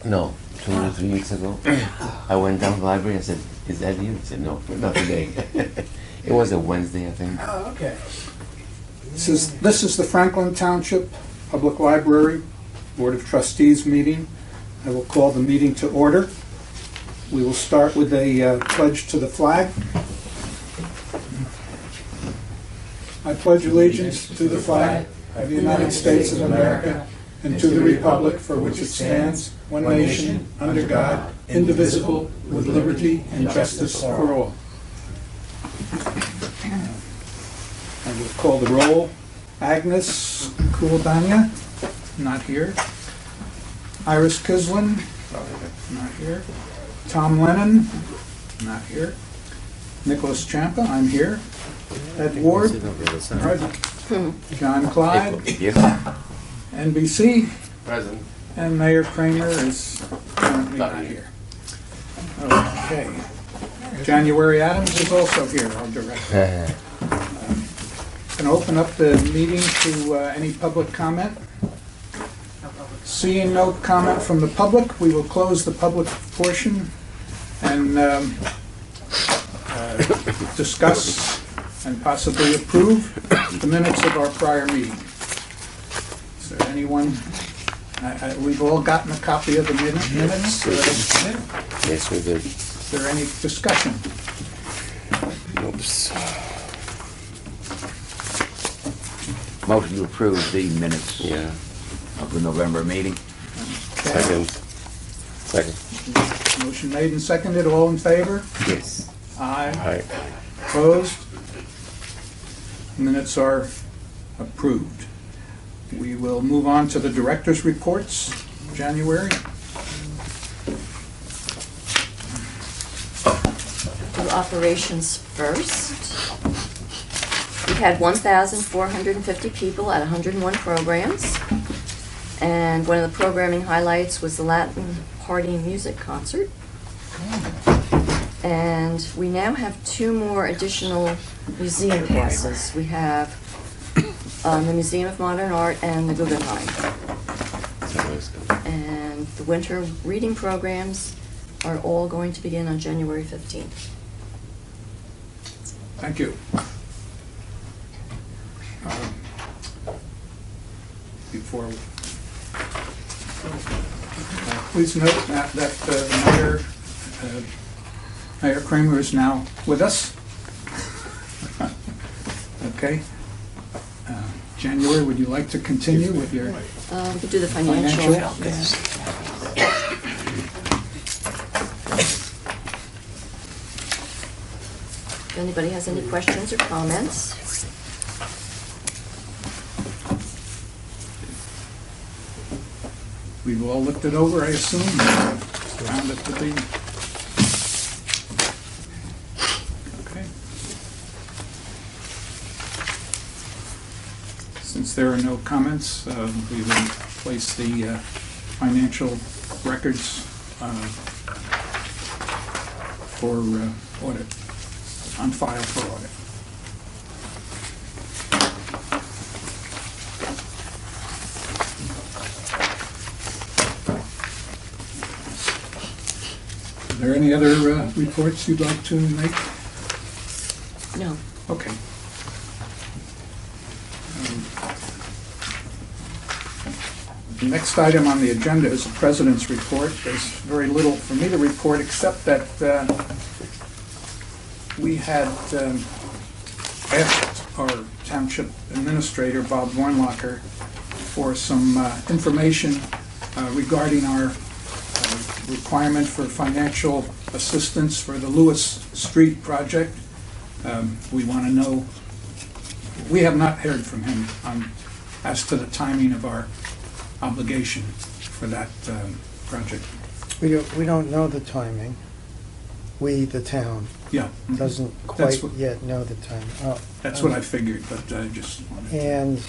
No, 2 or 3 weeks ago. I went down to the library and said, "Is that you?" He said, "No, not today." It was a Wednesday, I think. Oh, okay. This is the Franklin Township Public Library Board of Trustees meeting. I will call the meeting to order. We will start with a pledge to the flag. I pledge allegiance to the flag of the United States of America and to the republic for which it stands, one nation, under God, indivisible, with liberty and justice for all. I will call the roll. Agnes Kuldania, not here. Iris Kislin, not here. Tom Lennon, not here. Nicholas Champa, I'm here. Ed Ward, present. John Clyde, NBC, Present. and Mayor Kramer is currently not here. Okay. January Adams is also here, our director. Going to open up the meeting to any public comment. Seeing no comment from the public, we will close the public portion and discuss and possibly approve the minutes of our prior meeting. Is there anyone? We've all gotten a copy of the minutes. Yes, we did. Is there any discussion? Oops. Motion to approve the minutes Yeah. of the November meeting. Second. Second. Motion made and seconded. All in favor? Yes. Aye. Aye. Opposed? Minutes are approved. We will move on to the director's reports, January. Do operations first. We had 1,450 people at 101 programs. And one of the programming highlights was the Latin Party music concert. And we now have 2 more additional museum passes. We have the Museum of Modern Art and the Guggenheim. And the winter reading programs are all going to begin on January 15th. Thank you. Before, please note that the Mayor Kramer is now with us. Okay. January, would you like to continue with your We could do the financial. If anybody has any questions or comments. We've all looked it over, I assume, and found it to be. Okay. Since there are no comments, we will place the financial records for audit, on file for audit. Are there any other reports you'd like to make? No. Okay. The next item on the agenda is the President's report. There's very little for me to report except that we had asked our Township Administrator, Bob Warnlocker, for some information regarding our requirement for financial assistance for the Lewis Street project. We want to know, we have not heard from him as to the timing of our obligation for that project. We don't know the timing. We, the town, Yeah. doesn't That's quite what- yet know the timing. Oh, That's what I figured, but I just wanted.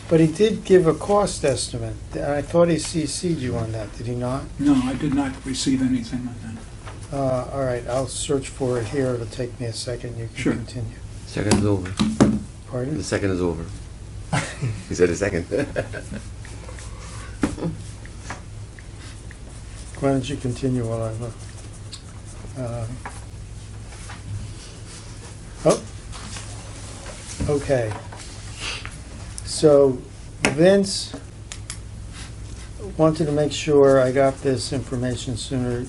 But he did give a cost estimate. I thought he CC'd you on that, did he not? No, I did not receive anything like that. All right, I'll search for it here. It'll take me a second. You can Sure. continue. Second is over. Pardon? The second is over. He said the second. Why don't you continue while I look? Oh, okay. So Vince wanted to make sure I got this information sooner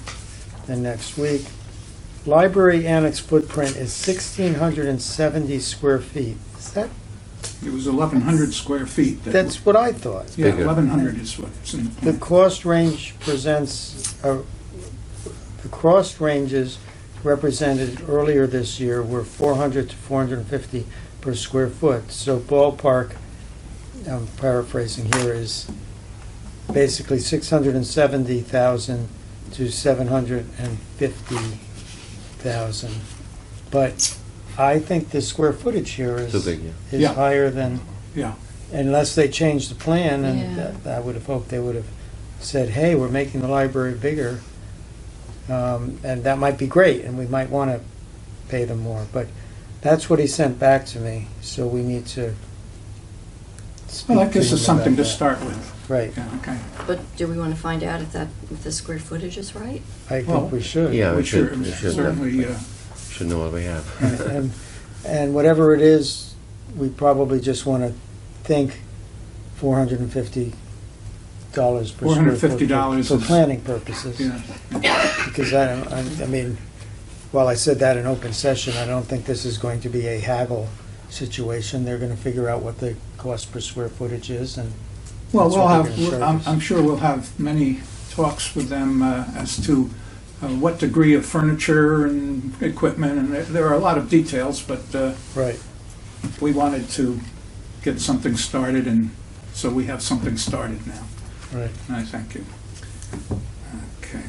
than next week. Library annex footprint is 1,670 square feet. Is that, It was 1,100 square feet. that's what I thought. Yeah, bigger. 1,100 is what's in the The plan. cost range presents, the cost ranges represented earlier this year were 400 to 450 per square foot. So ballpark, I'm paraphrasing here, is basically 670,000 to 750,000. But I think the square footage here Too big, yeah. is Yeah. higher than, Yeah, unless they changed the plan, and Yeah. I would have hoped they would have said, hey, we're making the library bigger. And that might be great, and we might want to pay them more. But that's what he sent back to me, so we need to speak well, that to gives him us something about to that. start with. Right. Yeah, okay. But do we want to find out if the square footage is right? I Well, think we should. Yeah, we We should, sure- we should, certainly, should know what we have. And whatever it is, we probably just want to think $450 per square foot $450 for is- planning purposes. yeah. Because I mean, while I said that in open session, I don't think this is going to be a haggle situation. They're going to figure out what the cost per square footage is, and Well, that's we'll what they're gonna have, charge us. I'm sure we'll have many talks with them as to what degree of furniture and equipment, and there are a lot of details, but Right. we wanted to get something started, and so we have something started now. Right. I thank you. Okay.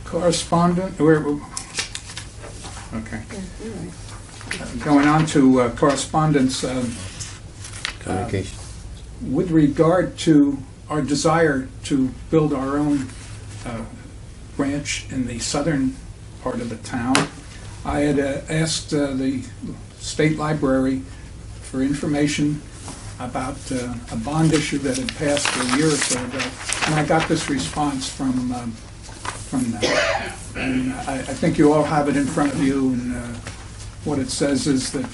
Correspondent, okay. Going on to correspondence, Communication. with regard to our desire to build our own branch in the southern part of the town, I had asked the state library for information about a bond issue that had passed a year or so ago, and I got this response from them. And I think you all have it in front of you, and what it says is that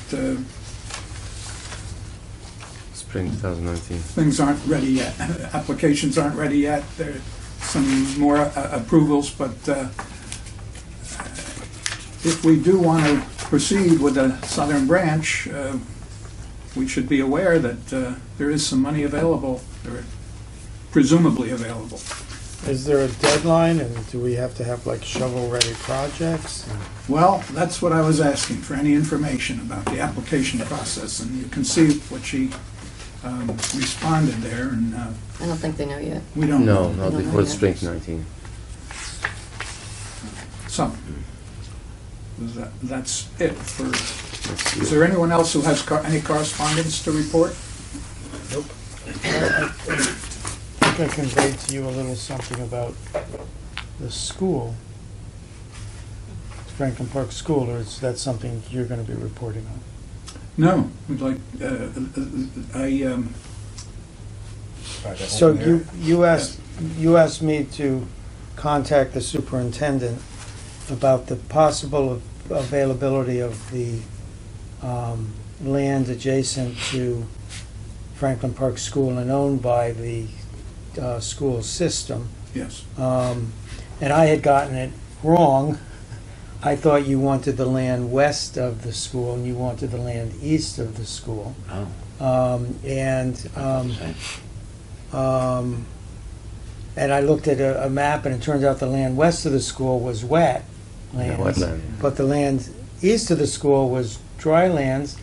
Spring 2019. things aren't ready yet, applications aren't ready yet, there are some more approvals, but if we do want to proceed with the southern branch, we should be aware that there is some money available, or presumably available. Is there a deadline, and do we have to have like shovel-ready projects? Well, that's what I was asking, for any information about the application process, and you can see what she responded there, and I don't think they know yet. we don't No, know. not before spring 19. So, that's it for, Let's see. is there anyone else who has any correspondence to report? I think I conveyed to you a little something about the school, Franklin Park School, or is that something you're going to be reporting on? No, we'd like, So you asked me to contact the superintendent about the possible availability of the land adjacent to Franklin Park School and owned by the school system. yes. And I had gotten it wrong. I thought you wanted the land west of the school and you wanted the land east of the school. Oh, And I looked at a map, and it turns out the land west of the school was wet Yeah, lands, wetland. but the land east of the school was dry lands.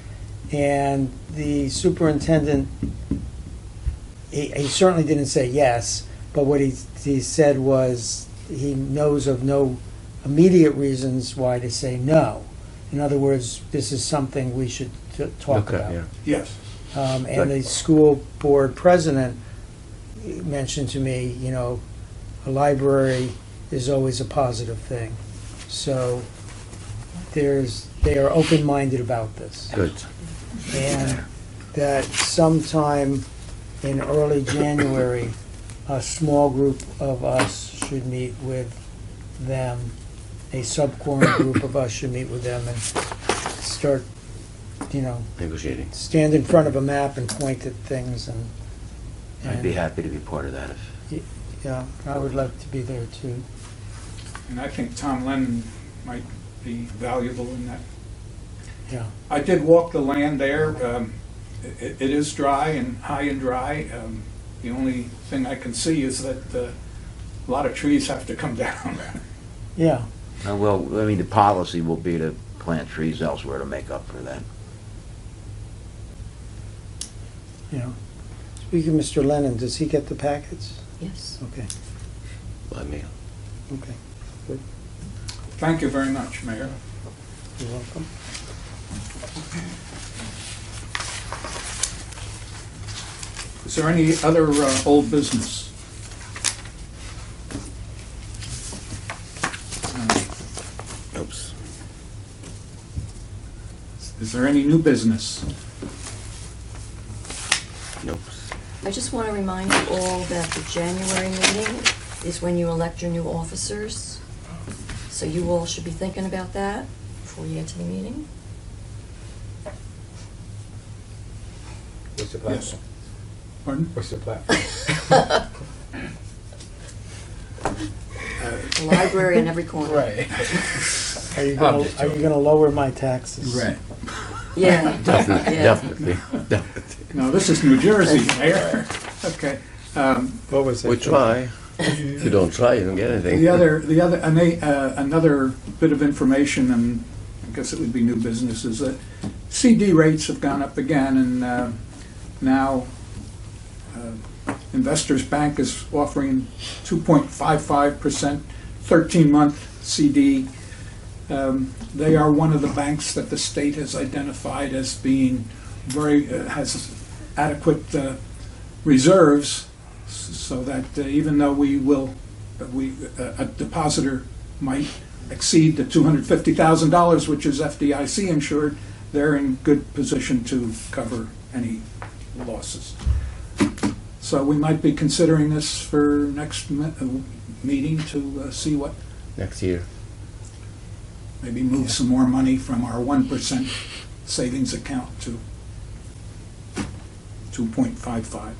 And the superintendent, he certainly didn't say yes, but what he said was he knows of no immediate reasons why to say no. In other words, this is something we should talk Look at, about. yeah. Yes. And the school board president mentioned to me, you know, a library is always a positive thing. So they are open-minded about this. Good. And that sometime in early January, a small group of us should meet with them, a subquorum group of us should meet with them and start, Negotiating. stand in front of a map and point at things and. I'd be and, happy to be part of that if. Yeah, I would love to be there too. And I think Tom Lennon might be valuable in that. Yeah. I did walk the land there. It is dry and high and dry. The only thing I can see is that a lot of trees have to come down. Yeah. Well, I mean, the policy will be to plant trees elsewhere to make up for that. Yeah. Speaking of Mr. Lennon, does he get the packets? Yes. Okay. By mail. Okay. Thank you very much, Mayor. You're welcome. Is there any other old business? Oops. Is there any new business? Nope. I just want to remind you all that the January meeting is when you elect your new officers. So you all should be thinking about that before you get to the meeting. What's the Yes. platform? Pardon? What's the platform? The library in every corner. Right. Are you I'm gonna, just are you joking. gonna lower my taxes? Yeah. Definitely, Yeah. definitely, definitely. No, this is New Jersey, Mayor. Okay. What was it? We try. If you don't try, you don't get anything. Another bit of information, and I guess it would be new business, is that CD rates have gone up again, and now Investors Bank is offering 2.55%, 13-month CD. They are one of the banks that the state has identified as being has adequate reserves, so that even though a depositor might exceed the $250,000, which is FDIC insured, they're in good position to cover any losses. So we might be considering this for next meeting to see what, Next year. maybe move some more money from our 1% savings account to 2.55,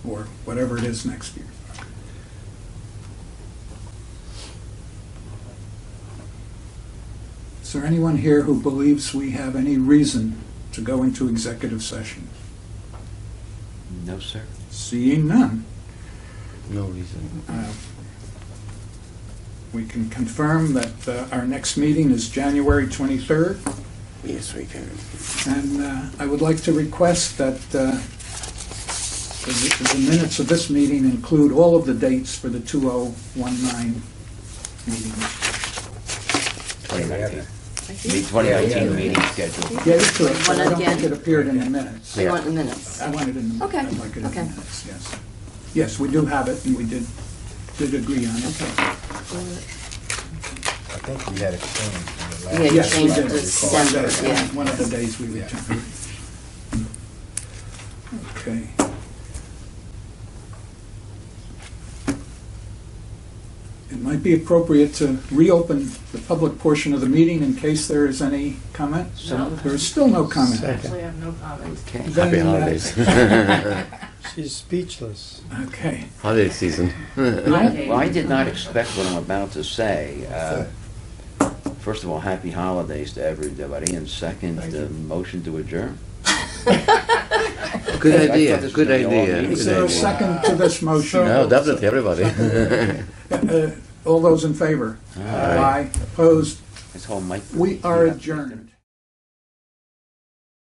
or whatever it is next year. Is there anyone here who believes we have any reason to go into executive session? No, sir. Seeing none, No reason. we can confirm that our next meeting is January 23rd. Yes, we can. And I would like to request that the minutes of this meeting include all of the dates for the 2019 meeting. 2019. I The think 2019 meeting schedule. Yeah, it's true. Want I it don't think again? it appeared in the minutes. I want the minutes. I want it in the, Okay, I'd like it in the okay. minutes, yes. Yes, we do have it, and we did agree on it. I think we had a change in the last. Yeah, you Yes, we changed did. it to December, yeah. One of the days we returned. Okay. It might be appropriate to reopen the public portion of the meeting in case there is any comment. There is still no comment. Second. I have no comment. Okay. Happy Then, holidays. She's speechless. Okay. Holiday season. Well, I did not expect what I'm about to say. First of all, happy holidays to everybody, and second, motion to adjourn. Good I thought idea, this was good gonna be all idea. meetings. Is Good there a idea. second to this motion? No, definitely, everybody. All those in favor? Aye. Opposed? This whole mic. We are adjourned.